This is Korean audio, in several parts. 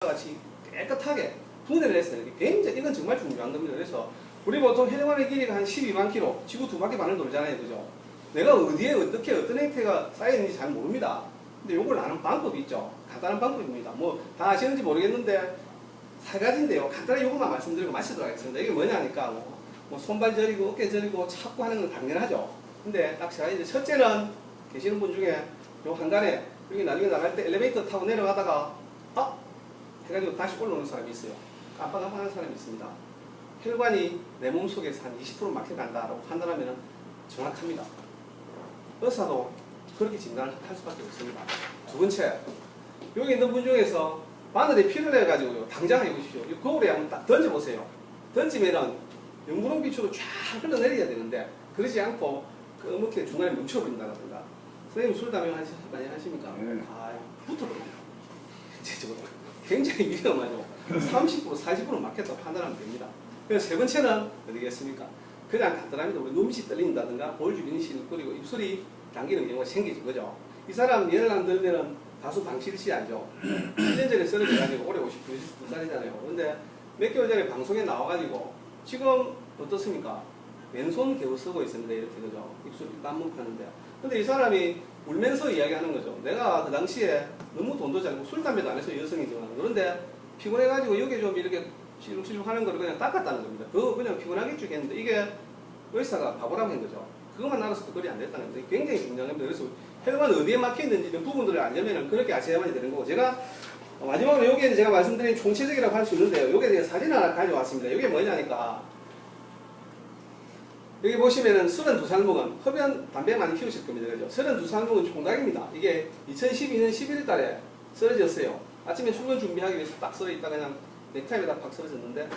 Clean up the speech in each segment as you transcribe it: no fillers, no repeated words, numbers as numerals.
같이 깨끗하게 분해를 했어요. 굉장히 이건 정말 중요한 겁니다. 그래서 우리 보통 혈관의 길이가 한 12만 킬로, 지구 2바퀴 반을 돌잖아요, 그죠? 내가 어디에 어떻게 어떤 행태가 쌓여있는지 잘 모릅니다. 근데 요걸 아는 방법이 있죠. 간단한 방법입니다. 뭐 다 아시는지 모르겠는데 3가지인데요. 간단하게 요것만 말씀드리고 마치도록 하겠습니다. 이게 뭐냐니까 뭐 손발 저리고 어깨 저리고 찾고 하는 건 당연하죠. 근데 딱 3가지. 첫째는 계시는 분 중에 요 한간에 여기 나중에 나갈 때 엘리베이터 타고 내려가다가 해가지고 다시 올라오는 사람이 있어요. 깜빡깜빡하는 사람이 있습니다. 혈관이 내 몸속에서 한 20% 막혀간다라고 판단하면 정확합니다. 의사도 그렇게 진단을 할 수밖에 없습니다. 두 번째, 여기 있는 분 중에서 바늘에 피를 내가지고요, 당장 해보십시오. 거울에 한번 딱 던져보세요. 던지면은 영구름 빛으로 쫙 흘러내려야 되는데 그러지 않고 끄먹게 중간에 멈춰버린다든가. 선생님 술 담배 많이 하십니까? 붙어버립니다. 대체적으로 굉장히 위험하죠. 30% 40% 막혔다 판단하면 됩니다. 그래서 세 번째는 어디겠습니까? 그냥 간단합니다. 우리 눈밑이 떨린다든가 볼 주변이 시큰거리고 입술이 당기는 경우가 생기지, 그죠? 이 사람 예를 안 들면은 가수 방실 씨 알죠? 1년 전에 쓰러져가지고 올해 52살이잖아요. 근데 몇 개월 전에 방송에 나와가지고 지금 어떻습니까? 왼손 겨우 쓰고 있습니다. 이렇게, 그죠? 입술이 땀 묻히는데. 근데 이 사람이 울면서 이야기하는 거죠. 내가 그 당시에 너무 돈도 잘 먹고 술, 담배도 안 해서 여성이지만 그런데 피곤해가지고 여기 좀 이렇게 시룩시룩 하는 거를 그냥 닦았다는 겁니다. 그거 그냥 피곤하겠죠 했는데 이게 의사가 바보라고 한 거죠. 그것만 알았어도 그리 안 됐다는 겁니다. 굉장히 중요한 겁니다. 그래서 혈관 어디에 막혀 있는지 이런 부분들을 알려면 그렇게 아셔야만 되는 거고, 제가 마지막으로 여기에 제가 말씀드린 총체적이라고 할 수 있는데요. 여기에 제가 사진 하나 가져왔습니다. 이게 뭐냐니까, 여기 보시면은 32살 먹은, 흡연 담배 많이 피우실 겁니다. 그죠? 32살 먹은 총각입니다. 이게 2012년 11월 달에 쓰러졌어요. 아침에 출근 준비하기 위해서 딱 쓰러 있다 그냥 넥타이에다 팍 쓰러졌는데,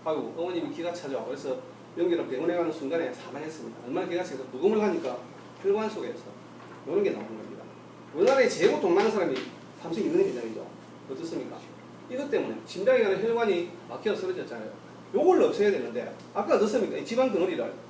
아이고, 어머님이 기가 차죠. 그래서 연기를 병원에 가는 순간에 사망했습니다. 얼마나 기가 차서 부검을 하니까 혈관 속에서 이런 게 나오는 겁니다. 우리나라에 제일 돈 많은 사람이 삼성 이근희 회장이죠. 어떻습니까? 이것 때문에 심장에 가는 혈관이 막혀 쓰러졌잖아요. 요걸 없애야 되는데, 아까 어떻습니까? 이 지방 덩어리를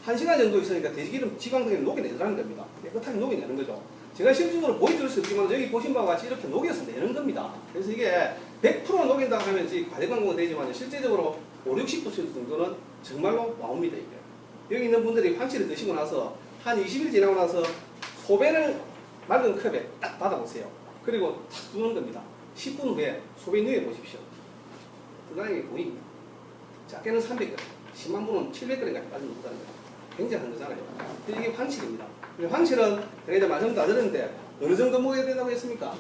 1시간 정도 있으니까 돼지기름 지방 덩어리를 녹여내더라는 겁니다. 깨끗하게 녹여내는 거죠. 제가 실질적으로 보여드릴 수 없지만 여기 보신 바와 같이 이렇게 녹여서 내는 겁니다. 그래서 이게 100% 녹인다고 하면 과대광고가 되지만 실제적으로 50, 60% 정도는 정말로 나옵니다. 이게 여기 있는 분들이 황치를 드시고 나서 한 20일 지나고 나서 소변을 맑은 컵에 딱 받아보세요. 그리고 탁 두는 겁니다. 10분 후에 소변 위에 보십시오. 뜨거운 게 보입니다. 작게는 300g, 10만 분은 700g까지 빠져나온다는 거예요. 굉장한 거잖아요. 이게 황칠입니다. 황칠은 제가 이제 말씀 다 드렸는데 어느 정도 먹어야 된다고 했습니까?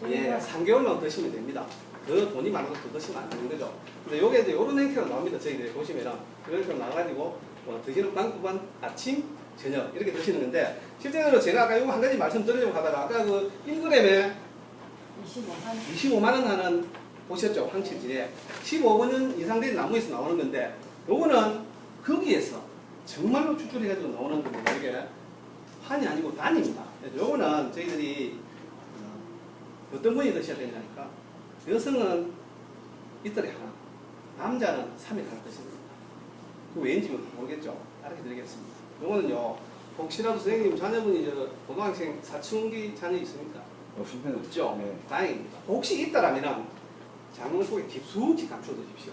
3개월만 드시면 됩니다. 더 돈이 많아도 더 드시면 안 되는 거죠. 근데 요게 이제 요런 행태로 나옵니다. 저희들이 보시면은 이런 식으로 나와가지고 드시는 방법은 아침, 저녁 이렇게 드시는 건데, 실제로 제가 아까 요거 한 가지 말씀드리려고 하다가 아까 그 1g에 25만 원 하는 보셨죠? 황칠질에 15분 이상 된 나무에서 나오는 건데, 요거는 거기에서 정말로 추출해가지고 나오는 겁니다. 이게 환이 아니고 단입니다. 요거는 저희들이 어떤 분이 드셔야 되냐니까, 여성은 이틀에 하나, 남자는 3일에 하나 드시는 겁니다. 그 왜인지 모르겠죠? 알게 드리겠습니다. 요거는요, 혹시라도 선생님 자녀분이 고등학생 사춘기 자녀 있습니까? 없죠? 네. 다행입니다. 혹시 있다라면 장롱 속에 깊숙이 감춰 두십시오.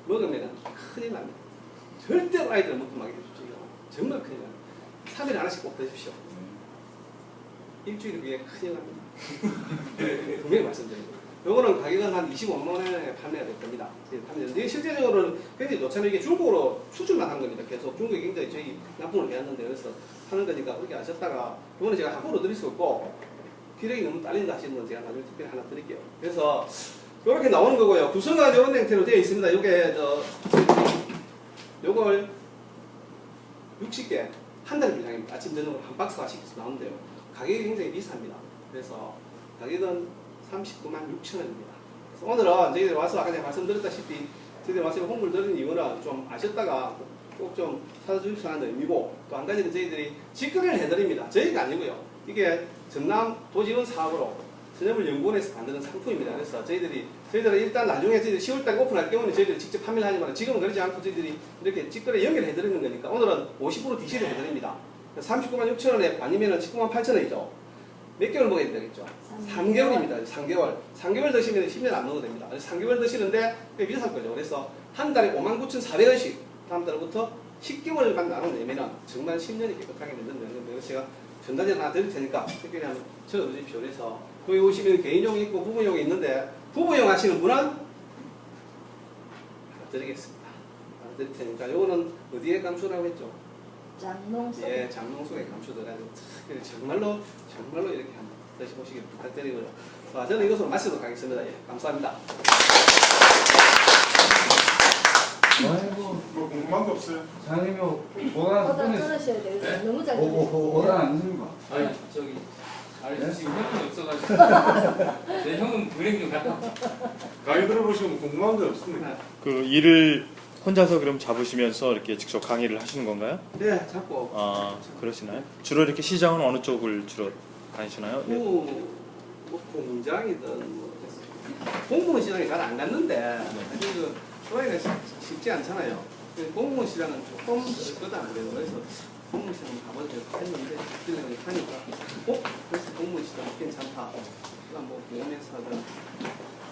먹으면 큰일 납니다. 절대로 아이들을 먹고 마게 해주십시오. 정말 큰일 납니다. 3일에 하나씩 꼭 드십시오. 일주일 후에 큰일 납니다. 분명히 말씀드립니다. 요거는 가격은 한 25만 원에 판매가 될 겁니다. 근데 실제적으로는 굉장히 좋잖아요. 이게 중국으로 수출만 한 겁니다. 계속 중국이 굉장히 저희 납품을 해왔는데, 그래서 하는 거니까 그렇게 아셨다가, 요거는 제가 함부로 드릴 수 없고 기력이 너무 딸린다 하시는 분 제가 나중에 특별히 하나 드릴게요. 그래서 이렇게 나오는 거고요. 구성은 이런 형태로 되어 있습니다. 요게 요걸 60개 한 달 분량입니다. 아침 저녁으로 한 박스가 시켜서 나오는데요. 가격이 굉장히 비쌉니다. 그래서 가격은 39만 6천 원입니다. 그래서 오늘은 저희들이 와서 아까 제가 말씀드렸다시피 저희들이 와서 홍보를 드리는 이유는 좀 아셨다가 꼭 좀 찾아주십시오 하는 의미고, 또 한 가지는 저희들이 직거래를 해드립니다. 저희가 아니고요. 이게 전남 도지원 사업으로 전염물연구원에서 만드는 상품입니다. 그래서 저희들은 일단 나중에 저희들이 10월달에 오픈할 경우는 저희들이 직접 판매를 하지만 지금은 그러지 않고 저희들이 이렇게 직거래 연결해드리는 거니까 오늘은 50% DC를 해드립니다. 39만 6천 원에 아니면은 19만 8천 원이죠. 몇 개월 먹어야 되겠죠? 3개월입니다. 3개월. 3개월 드시면 10년 안 먹어도 됩니다. 3개월 드시는데 꽤 비쌀 거죠. 그래서 한 달에 59,400원씩 다음 달부터 10개월만 나눠내면 정말 10년이 깨끗하게 만든다는 거예요. 제가 전단지 하나 드릴 테니까 특별히 한번 적어주십시오. 그래서 거기 오시면 개인용이 있고 부부용이 있는데 부부용 하시는 분은 하나 드리겠습니다. 하나 드릴 테니까 요거는 어디에 감추라고 했죠? 장농수. 예, 장농수에 감추더라도 정말로 이렇게 한번 드셔보시길 부탁드리고요. 자, 저는 이것으로 마치도록 하겠습니다. 예, 감사합니다. 아이고, 뭐 궁금한 거 없어요? 장님이 오다 보다 끊으시. 끊으셔야 돼요. 네? 너무 잘 오다 안 드십니까? 아니 저기 네? 지금 형이 없어가지고 내 형은 은행 좀 갔다 강의 들어보시면 궁금한 거 없습니까? 그 일을 혼자서 그럼 잡으시면서 이렇게 직접 강의를 하시는 건가요? 네, 자꾸 아 그러시나요? 주로 이렇게 시장은 어느 쪽을 주로 다니시나요? 예. 뭐 공장이든 뭐 공무원 시장에 잘 안 갔는데 사실 그 소리가 쉽지 않잖아요. 공무원 시장은 조금 어렵거든 안 그래도 그래서 공무원 시장 가보자 했는데 그냥 하니까 그래서 공무원 시장 괜찮다. 그냥 뭐 보험회사든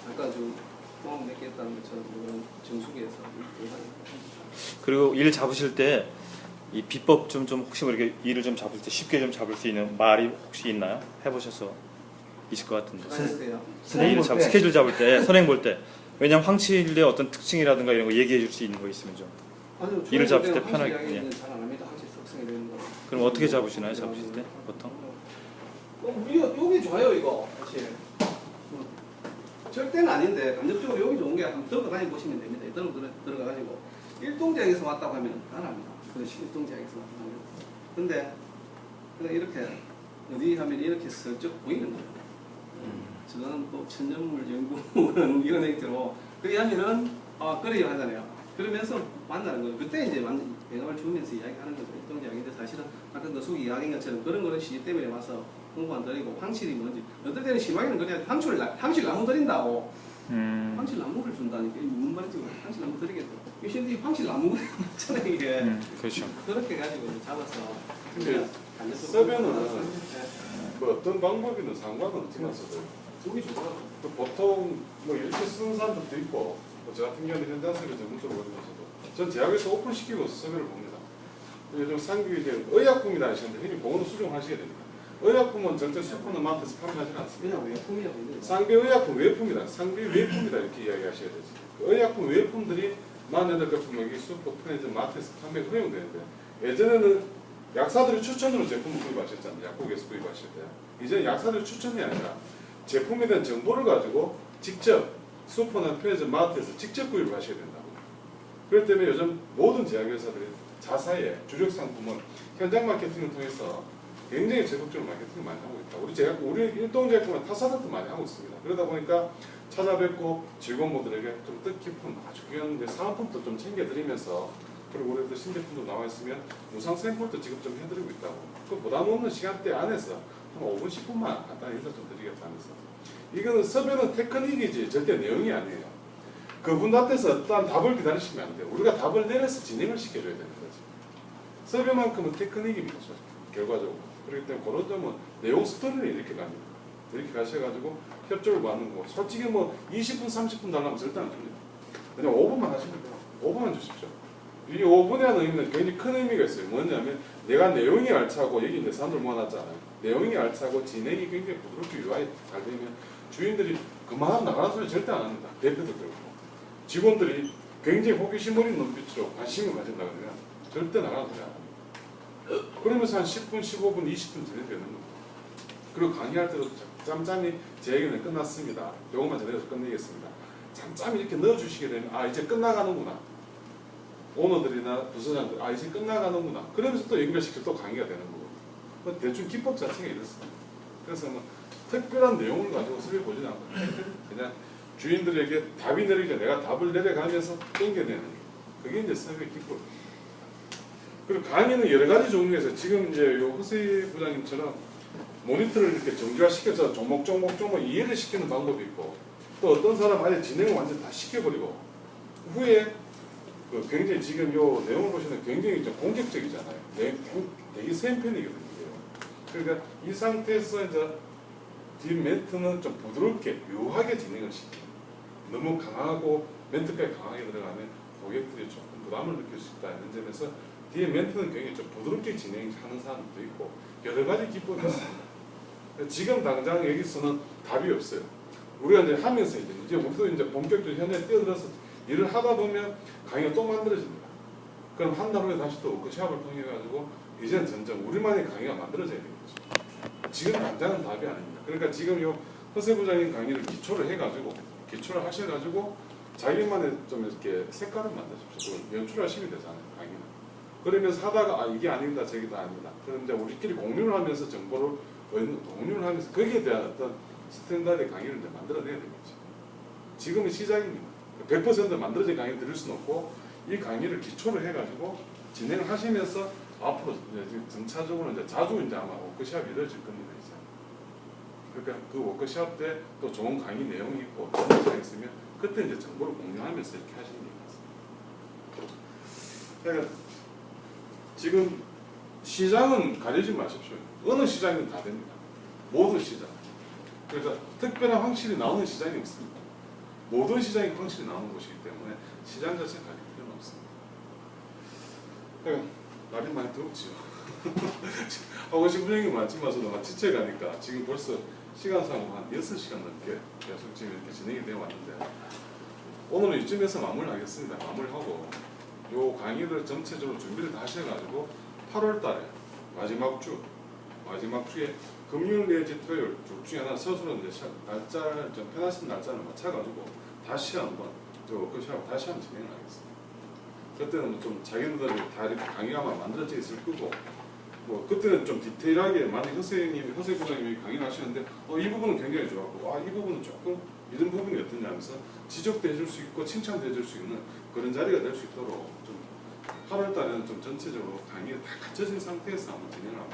아까 좀 보험 몇 개 했다는 것처럼 그런 정수기에서 그리고 일 잡으실 때 이 비법 좀 혹시 뭐 이렇게 일을 좀 잡을 때 쉽게 좀 잡을 수 있는 말이 혹시 있나요? 해보셔서 있을 것 같은데. 하는데요. 일을 잡을 스케줄 잡을 때 선행 볼 때 왜냐면 황칠의 어떤 특징이라든가 이런 거 얘기해 줄 수 있는 거 있으면 좀. 아니요, 일을 잡을 때 저는 편하게, 황실 예. 이야기는 잘안 합니다. 황실 속성이 되는 거. 그럼 어떻게 잡으시나요? 잡으실 때 보통? 여기 좋아요 이거 사실. 절대는 아닌데 간접적으로 여기 좋은 게 한번 들어가 다니 보시면 됩니다. 들어가 가지고 일동지역에서 왔다고 하면 가능합니다. 그런 일동지역에서 왔다고 하면. 근데 그냥 이렇게 어디 하면 이렇게 슬쩍 보이는 거예요. 저는 또 천연물 연구위원회로 그래 하면은 그래요 하잖아요. 그러면서 만나는 거예요. 그때 이제 완전 배경을 주면서 이야기하는 거죠. 일동지역인데 사실은 아까 노숙이 이야기한 것처럼 그런 거는 시집 때문에 와서 공부 안 드리고 황실이 뭔지 어떨 때는 심하게는 그냥 황실 나무 드린다고 황실 나무를 준다니까 이게 무슨 말인지 황실 나무 드리겠다. 유신들이 황실 나무가 많잖아요 이게. 그렇죠. 그렇게 가지고 잡아서 근데 서변은 뭐 어떤 방법이든 상관은 없지만 써요. 속이 좋더라고. 보통 뭐 이렇게 쓰는 사람들도 있고 저 같은 경우는 현장서를 전문적으로 보면서도 전 제약에서 오픈시키고 서변을 봅니다. 요즘 상규 이제 의약품이다 하시는데 흔히 그거는 수정하셔야 됩니다. 의약품은 절대 슈퍼마켓에서 판매하지는 않습니다. 그냥 외품이라고 있는 거. 상비 의약품 외품이다. 상비 외품이다 이렇게 이야기하셔야 되지. 그 의약품 외품들이 48,000 여기 슈퍼 편의점 마트에서 판매 허용되는데 예전에는 약사들이 추천으로 제품을 구입하셨잖아요. 약국에서 구입하실 때. 이제는 약사들이 추천이 아니라 제품에 대한 정보를 가지고 직접 슈퍼나 편의점 마트에서 직접 구입을 하셔야 된다고. 그렇기 때문에 요즘 모든 제약회사들이 자사의 주력 상품은 현장 마케팅을 통해서 굉장히 적극적으로 마케팅을 많이 하고 있다. 우리 일동제약품은 타사들도 많이 하고 있습니다. 그러다 보니까 찾아뵙고 직원분들에게 좀 뜻깊은 아주 귀한 사은품도 좀 챙겨드리면서 그리고 우리도 신제품도 나와 있으면 무상 샘플도 지금 좀 해드리고 있다고. 그 부담 없는 시간대 안에서 한 5분 10분만 간단히 인사 좀 드리겠다면서. 이거는 서변은 테크닉이지 절대 내용이 아니에요. 그분한테서 어떠한 답을 기다리시면 안 돼요. 우리가 답을 내려서 진행을 시켜줘야 되는 거지. 서변만큼은 테크닉입니다. 결과적으로. 그렇기 때문에 그런 점은 내용 스토리를 이렇게 갑니다. 이렇게 가셔가지고 협조를 받는 거고 솔직히 뭐 20분 30분 달라면 절대 안 줍니다. 그냥 5분만 하시면 돼요. 5분만 주십시오. 이 5분에 하는 의미는 굉장히 큰 의미가 있어요. 뭐냐면 내가 내용이 알차고 여기 이제 사람들 모아놨잖아요. 내용이 알차고 진행이 굉장히 부드럽게 UI 잘 되면 주인들이 그만하면 나가는 소리 절대 안 합니다. 대표도 그렇고 직원들이 굉장히 호기심 어린 눈빛으로 관심을 가진다 그러면 절대 나가는 소리 안 합니다. 그러면서 한 10분, 15분, 20분 진행되는 겁니다. 그리고 강의할 때도 짬짬이 제 얘기는 끝났습니다. 요것만 전해서 끝내겠습니다. 짬짬이 이렇게 넣어주시게 되면 이제 끝나가는구나. 오너들이나 부서장들 이제 끝나가는구나. 그러면서 또 연결시켜 또 강의가 되는 거고. 대충 기법 자체가 이렇습니다. 그래서 뭐 특별한 내용을 가지고 설계 보지는 않고 그냥 주인들에게 답이 내리기 전에 내가 답을 내려가면서 땡겨내는 그게 이제 설계 기법. 그리고 강의는 여러 가지 종류가 있어요. 지금 이제 요 허세 부장님처럼 모니터를 이렇게 정교화시켜서 종목 이해를 시키는 방법이 있고 또 어떤 사람 아예 진행을 완전 다 시켜버리고 후에 그 굉장히 지금 요 내용을 보시면 굉장히 좀 공격적이잖아요. 되게 센 편이거든요. 그러니까 이 상태에서 이제 뒷 멘트는 좀 부드럽게 묘하게 진행을 시켜요. 너무 강하고 멘트까지 강하게 들어가면 고객들이 조금 부담을 느낄 수 있다 이런 점에서 뒤에 멘트는 굉장히 좀 부드럽게 진행하는 사람도 있고 여러 가지 기법이 있습니다. 지금 당장 여기서는 답이 없어요. 우리가 이제 하면서 이제 우리도 이제 본격적으로 현장에 뛰어들어서 일을 하다 보면 강의가 또 만들어집니다. 그럼 한 달 후에 다시 또 워크숍을 통해 가지고 이제는 점점 우리만의 강의가 만들어져야 되는 거죠. 지금 당장은 답이 아닙니다. 그러니까 지금 요 허세 부장님 강의를 기초를 해가지고 기초를 하셔가지고 자기만의 좀 이렇게 색깔을 만드십시오. 연출하시면 되잖아요, 강의는. 그러면서 하다가 아 이게 아닙니다, 저기도 아닙니다. 그럼 이제 우리끼리 공유를 하면서 정보를 공유를 하면서 거기에 대한 어떤 스탠다드 강의를 이제 만들어내야 되겠죠. 지금은 시작입니다. 100% 만들어진 강의를 드릴 수는 없고 이 강의를 기초를 해가지고 진행을 하시면서 앞으로 이제 점차적으로 이제 자주 이제 아마 워크숍이 이루어질 겁니다. 이제. 그러니까 그 워크숍 때 또 좋은 강의 내용이 있고 정보가 있으면 그때 이제 정보를 공유하면서 이렇게 하시는 게 맞습니다. 그러니까 지금 시장은 가리지 마십시오. 어느 시장이든 다 됩니다. 모든 시장. 그래서 특별한 확실히 나오는 시장이 없습니다. 모든 시장이 확실히 나오는 곳이기 때문에 시장 자체 가릴 필요는 없습니다. 그러니까 날이 많이 더웠지요. 하고 싶은 얘기 많지만서도 막 지쳐가니까 지금 벌써 시간상으로 한 6시간 넘게 계속 지금 이렇게 진행이 되어 왔는데 오늘은 이쯤에서 마무리하겠습니다. 마무리하고 요 강의를 전체적으로 준비를 다 하셔가지고 8월 달에 마지막 주에 금요일 내지 토요일 둘 중에 하나 스스로 이제 날짜를 좀 편하신 날짜를 맞춰가지고 다시 한번 저 워크숍 다시 한번 진행하겠습니다. 그때는 좀 자기네들이 다 이렇게 강의가 만들어져 있을 거고 뭐 그때는 좀 디테일하게 만약 허세 부장님이 강의를 하시는데 이 부분은 굉장히 좋았고 이 부분은 조금 이런 부분이 어떠냐 하면서 지적도 해줄 수 있고 칭찬도 해줄 수 있는 그런 자리가 될 수 있도록 좀 8월 달에는 좀 전체적으로 강의가 다 갖춰진 상태에서 한번 진행을 한번